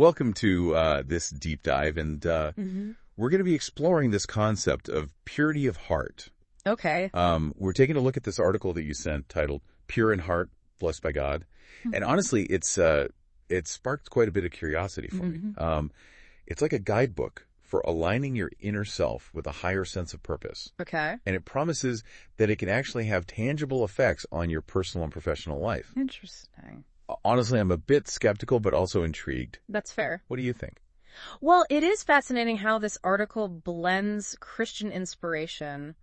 Welcome to this deep dive, and we're going to be exploring this concept of purity of heart. Okay. We're taking a look at this article that you sent titled Pure in Heart, Blessed by God. And honestly, it sparked quite a bit of curiosity for me. It's like a guidebook for aligning your inner self with a higher sense of purpose. Okay. And it promises that it can actually have tangible effects on your personal and professional life. Interesting. Honestly, I'm a bit skeptical, but also intrigued. That's fair. What do you think? Well, it is fascinating how this article blends Christian inspiration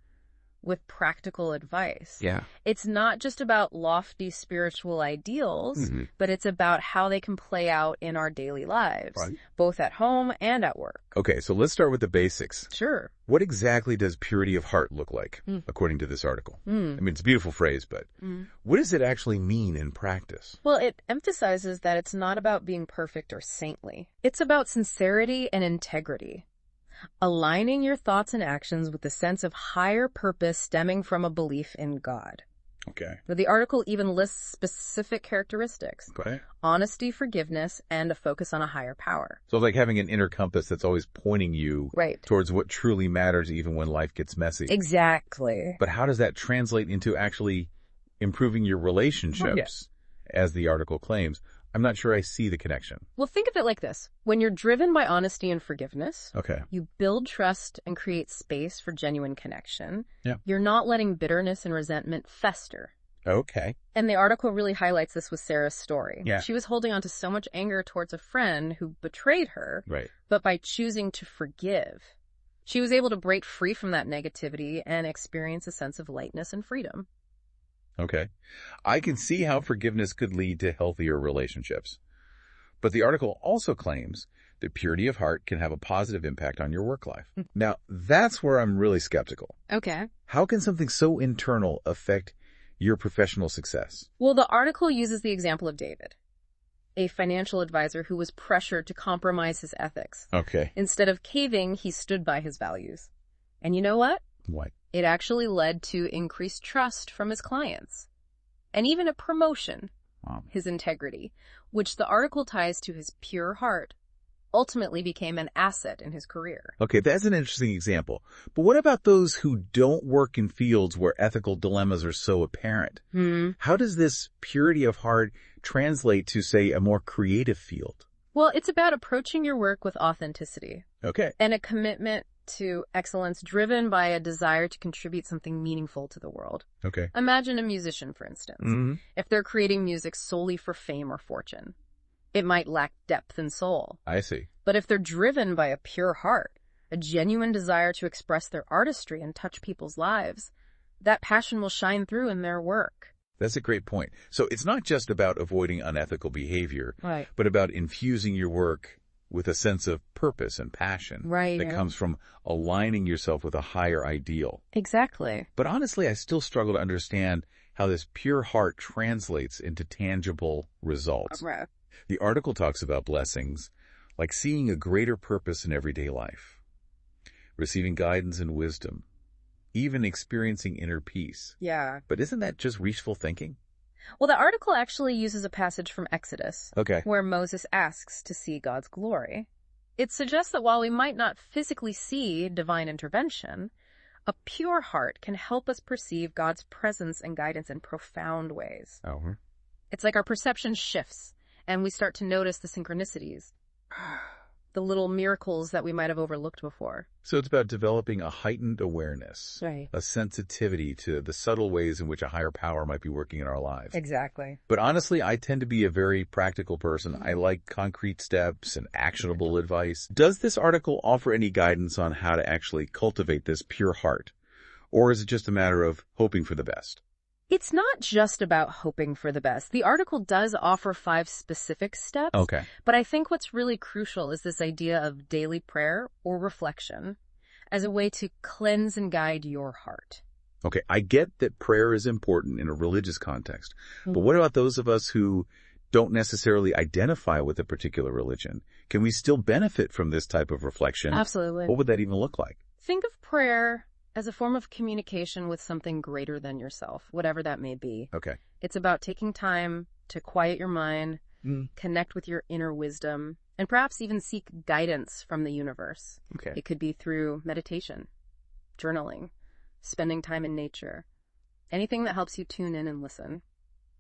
with practical advice. Yeah. It's not just about lofty spiritual ideals, but it's about how they can play out in our daily lives, both at home and at work. Okay, so let's start with the basics. Sure. What exactly does purity of heart look like, according to this article? I mean, it's a beautiful phrase, but what does it actually mean in practice? Well, it emphasizes that it's not about being perfect or saintly. It's about sincerity and integrity. Aligning your thoughts and actions with the sense of higher purpose stemming from a belief in God. Okay. The article even lists specific characteristics. Okay. Honesty, forgiveness, and a focus on a higher power. So it's like having an inner compass that's always pointing you towards what truly matters even when life gets messy. Exactly. But how does that translate into actually improving your relationships, as the article claims? I'm not sure I see the connection. Well, think of it like this. When you're driven by honesty and forgiveness, you build trust and create space for genuine connection. Yeah. You're not letting bitterness and resentment fester. Okay. And the article really highlights this with Sarah's story. Yeah. She was holding on to so much anger towards a friend who betrayed her, but by choosing to forgive, she was able to break free from that negativity and experience a sense of lightness and freedom. Okay. I can see how forgiveness could lead to healthier relationships. But the article also claims that purity of heart can have a positive impact on your work life. Now, that's where I'm really skeptical. Okay. How can something so internal affect your professional success? Well, the article uses the example of David, a financial advisor who was pressured to compromise his ethics. Okay. Instead of caving, he stood by his values. And you know what? What? It actually led to increased trust from his clients and even a promotion, his integrity, which the article ties to his pure heart, ultimately became an asset in his career. Okay, that's an interesting example. But what about those who don't work in fields where ethical dilemmas are so apparent? How does this purity of heart translate to, say, a more creative field? Well, it's about approaching your work with authenticity. Okay. And a commitment to excellence driven by a desire to contribute something meaningful to the world. Okay. Imagine a musician, for instance. If they're creating music solely for fame or fortune, it might lack depth and soul. I see. But if they're driven by a pure heart, a genuine desire to express their artistry and touch people's lives, that passion will shine through in their work. That's a great point. So it's not just about avoiding unethical behavior, but about infusing your work with a sense of purpose and passion that comes from aligning yourself with a higher ideal. Exactly. But honestly, I still struggle to understand how this pure heart translates into tangible results. The article talks about blessings like seeing a greater purpose in everyday life, receiving guidance and wisdom, even experiencing inner peace. Yeah. But isn't that just wishful thinking? Well, the article actually uses a passage from Exodus, Okay. where Moses asks to see God's glory. It suggests that while we might not physically see divine intervention, a pure heart can help us perceive God's presence and guidance in profound ways. It's like our perception shifts, and we start to notice the synchronicities, the little miracles that we might have overlooked before. So it's about developing a heightened awareness, a sensitivity to the subtle ways in which a higher power might be working in our lives. Exactly. But honestly, I tend to be a very practical person. I like concrete steps and actionable advice. Does this article offer any guidance on how to actually cultivate this pure heart? Or is it just a matter of hoping for the best? It's not just about hoping for the best. The article does offer 5 specific steps. Okay. But I think what's really crucial is this idea of daily prayer or reflection as a way to cleanse and guide your heart. Okay, I get that prayer is important in a religious context. But what about those of us who don't necessarily identify with a particular religion? Can we still benefit from this type of reflection? Absolutely. What would that even look like? Think of prayer as a form of communication with something greater than yourself, whatever that may be. Okay. It's about taking time to quiet your mind, connect with your inner wisdom, and perhaps even seek guidance from the universe. Okay. It could be through meditation, journaling, spending time in nature, anything that helps you tune in and listen.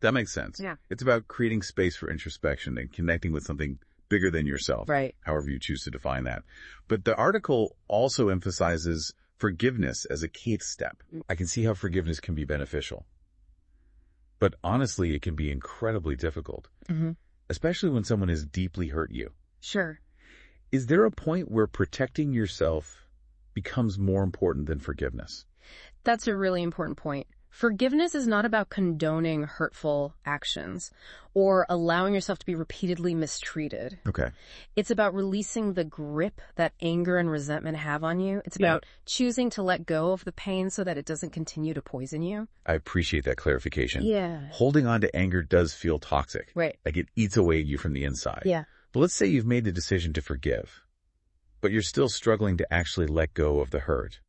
That makes sense. Yeah. It's about creating space for introspection and connecting with something bigger than yourself. Right. However you choose to define that. But the article also emphasizes forgiveness as a key step. I can see how forgiveness can be beneficial. But honestly, it can be incredibly difficult, especially when someone has deeply hurt you. Sure. Is there a point where protecting yourself becomes more important than forgiveness? That's a really important point. Forgiveness is not about condoning hurtful actions or allowing yourself to be repeatedly mistreated. Okay. It's about releasing the grip that anger and resentment have on you. It's about choosing to let go of the pain so that it doesn't continue to poison you. I appreciate that clarification. Yeah. Holding on to anger does feel toxic. Right. Like it eats away at you from the inside. Yeah. But let's say you've made the decision to forgive, but you're still struggling to actually let go of the hurt.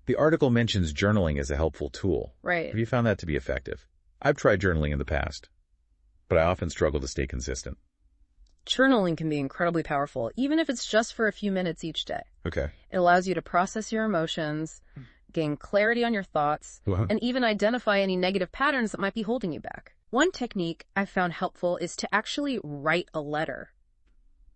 The article mentions journaling as a helpful tool. Right. Have you found that to be effective? I've tried journaling in the past, but I often struggle to stay consistent. Journaling can be incredibly powerful, even if it's just for a few minutes each day. Okay. It allows you to process your emotions, gain clarity on your thoughts, and even identify any negative patterns that might be holding you back. One technique I've found helpful is to actually write a letter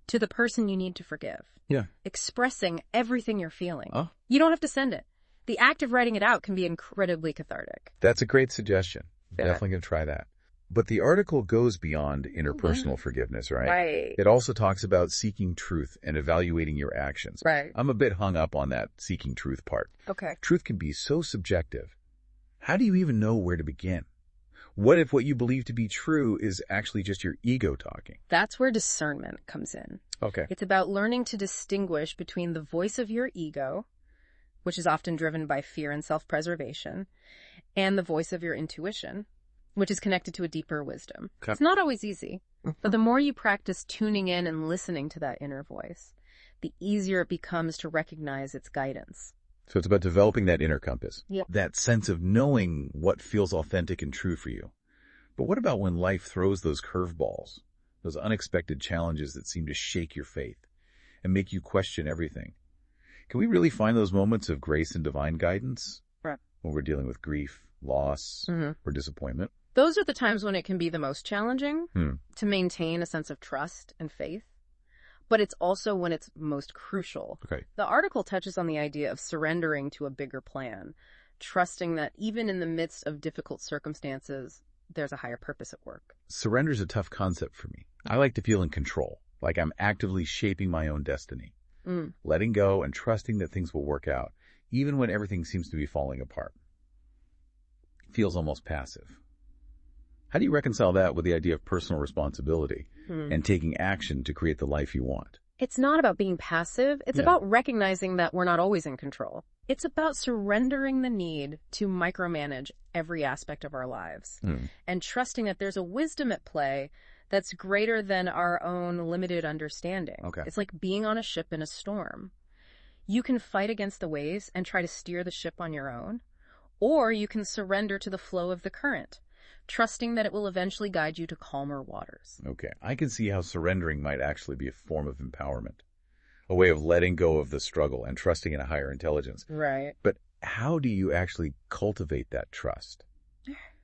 to the person you need to forgive. Yeah. Expressing everything you're feeling. Oh. You don't have to send it. The act of writing it out can be incredibly cathartic. That's a great suggestion. Yeah. Definitely going to try that. But the article goes beyond interpersonal forgiveness, right? Right. It also talks about seeking truth and evaluating your actions. Right. I'm a bit hung up on that seeking truth part. Okay. Truth can be so subjective. How do you even know where to begin? What if what you believe to be true is actually just your ego talking? That's where discernment comes in. Okay. It's about learning to distinguish between the voice of your ego, which is often driven by fear and self-preservation, and the voice of your intuition, which is connected to a deeper wisdom. Okay. It's not always easy, but the more you practice tuning in and listening to that inner voice, the easier it becomes to recognize its guidance. So it's about developing that inner compass, Yep. that sense of knowing what feels authentic and true for you. But what about when life throws those curveballs, those unexpected challenges that seem to shake your faith and make you question everything? Can we really find those moments of grace and divine guidance Right. when we're dealing with grief, loss, or disappointment? Those are the times when it can be the most challenging Hmm. to maintain a sense of trust and faith, but it's also when it's most crucial. Okay. The article touches on the idea of surrendering to a bigger plan, trusting that even in the midst of difficult circumstances, there's a higher purpose at work. Surrender is a tough concept for me. I like to feel in control, like I'm actively shaping my own destiny. Letting go and trusting that things will work out, even when everything seems to be falling apart. Feels almost passive. How do you reconcile that with the idea of personal responsibility and taking action to create the life you want? It's not about being passive. It's about recognizing that we're not always in control. It's about surrendering the need to micromanage every aspect of our lives and trusting that there's a wisdom at play that's greater than our own limited understanding. Okay. It's like being on a ship in a storm. You can fight against the waves and try to steer the ship on your own, or you can surrender to the flow of the current, trusting that it will eventually guide you to calmer waters. Okay. I can see how surrendering might actually be a form of empowerment, a way of letting go of the struggle and trusting in a higher intelligence. Right. But how do you actually cultivate that trust?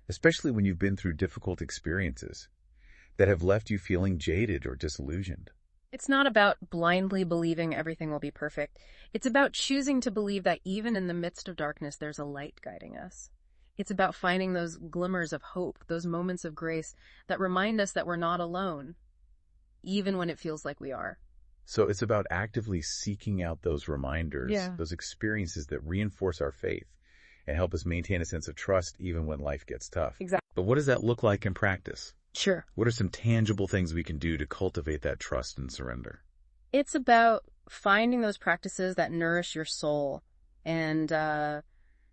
Especially when you've been through difficult experiences that have left you feeling jaded or disillusioned. It's not about blindly believing everything will be perfect. It's about choosing to believe that even in the midst of darkness, there's a light guiding us. It's about finding those glimmers of hope, those moments of grace that remind us that we're not alone, even when it feels like we are. So it's about actively seeking out those reminders, those experiences that reinforce our faith and help us maintain a sense of trust even when life gets tough. Exactly. But what does that look like in practice? Sure. What are some tangible things we can do to cultivate that trust and surrender? It's about finding those practices that nourish your soul and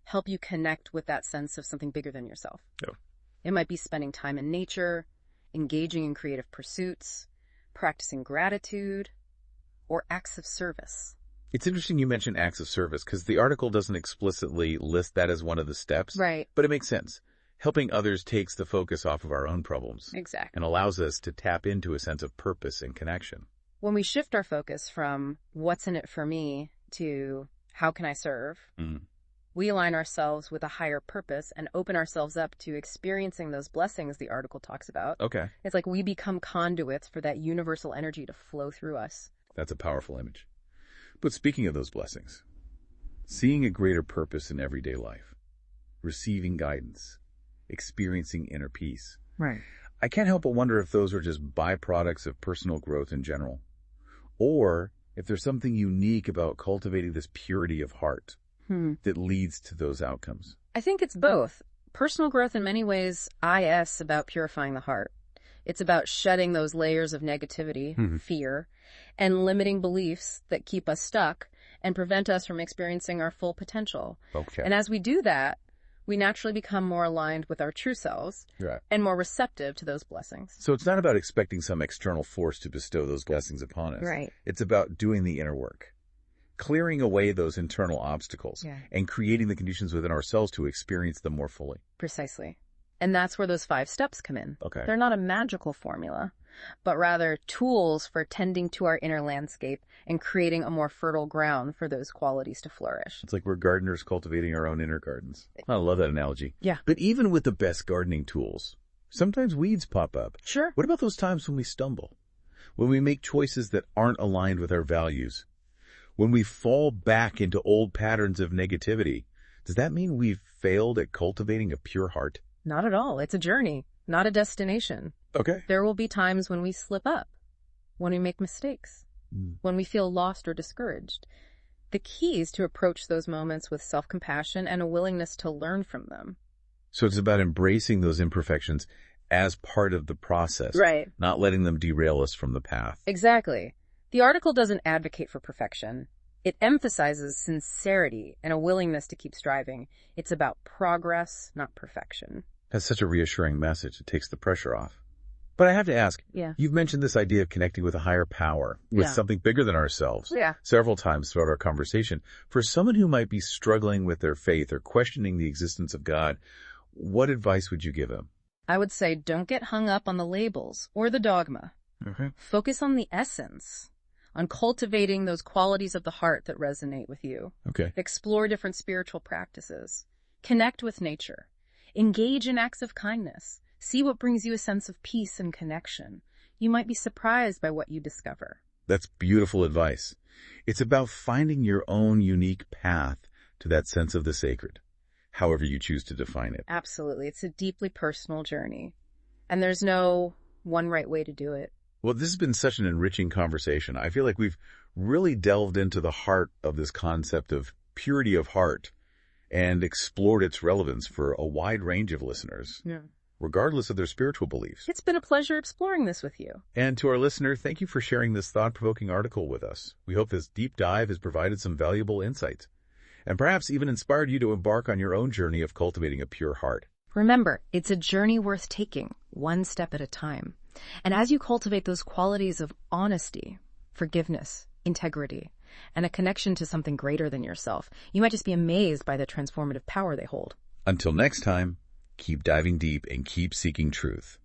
help you connect with that sense of something bigger than yourself. Oh. It might be spending time in nature, engaging in creative pursuits, practicing gratitude, or acts of service. It's interesting you mentioned acts of service because the article doesn't explicitly list that as one of the steps. Right. But it makes sense. Helping others takes the focus off of our own problems. Exactly. And allows us to tap into a sense of purpose and connection. When we shift our focus from what's in it for me to how can I serve, we align ourselves with a higher purpose and open ourselves up to experiencing those blessings the article talks about. Okay. It's like we become conduits for that universal energy to flow through us. That's a powerful image. But speaking of those blessings, seeing a greater purpose in everyday life, receiving guidance, experiencing inner peace. Right. I can't help but wonder if those are just byproducts of personal growth in general, or if there's something unique about cultivating this purity of heart that leads to those outcomes. I think it's both. Personal growth in many ways, about purifying the heart. It's about shedding those layers of negativity, fear, and limiting beliefs that keep us stuck and prevent us from experiencing our full potential. Okay. And as we do that, we naturally become more aligned with our true selves and more receptive to those blessings. So it's not about expecting some external force to bestow those blessings upon us. Right. It's about doing the inner work, clearing away those internal obstacles and creating the conditions within ourselves to experience them more fully. Precisely. And that's where those 5 steps come in. Okay. They're not a magical formula, but rather tools for tending to our inner landscape and creating a more fertile ground for those qualities to flourish. It's like we're gardeners cultivating our own inner gardens. I love that analogy. Yeah. But even with the best gardening tools, sometimes weeds pop up. Sure. What about those times when we stumble? When we make choices that aren't aligned with our values? When we fall back into old patterns of negativity? Does that mean we've failed at cultivating a pure heart? Not at all. It's a journey, not a destination. Okay. There will be times when we slip up, when we make mistakes, when we feel lost or discouraged. The key is to approach those moments with self-compassion and a willingness to learn from them. So it's about embracing those imperfections as part of the process. Right. Not letting them derail us from the path. Exactly. The article doesn't advocate for perfection. It emphasizes sincerity and a willingness to keep striving. It's about progress, not perfection. That's such a reassuring message. It takes the pressure off. But I have to ask, you've mentioned this idea of connecting with a higher power, with something bigger than ourselves, several times throughout our conversation. For someone who might be struggling with their faith or questioning the existence of God, what advice would you give them? I would say don't get hung up on the labels or the dogma. Okay. Focus on the essence, on cultivating those qualities of the heart that resonate with you. Okay. Explore different spiritual practices. Connect with nature. Engage in acts of kindness. See what brings you a sense of peace and connection. You might be surprised by what you discover. That's beautiful advice. It's about finding your own unique path to that sense of the sacred, however you choose to define it. Absolutely. It's a deeply personal journey. And there's no one right way to do it. Well, this has been such an enriching conversation. I feel like we've really delved into the heart of this concept of purity of heart and explored its relevance for a wide range of listeners, regardless of their spiritual beliefs. It's been a pleasure exploring this with you. And to our listener, thank you for sharing this thought-provoking article with us. We hope this deep dive has provided some valuable insights and perhaps even inspired you to embark on your own journey of cultivating a pure heart. Remember, it's a journey worth taking, one step at a time. And as you cultivate those qualities of honesty, forgiveness, integrity, and a connection to something greater than yourself, you might just be amazed by the transformative power they hold. Until next time, keep diving deep and keep seeking truth.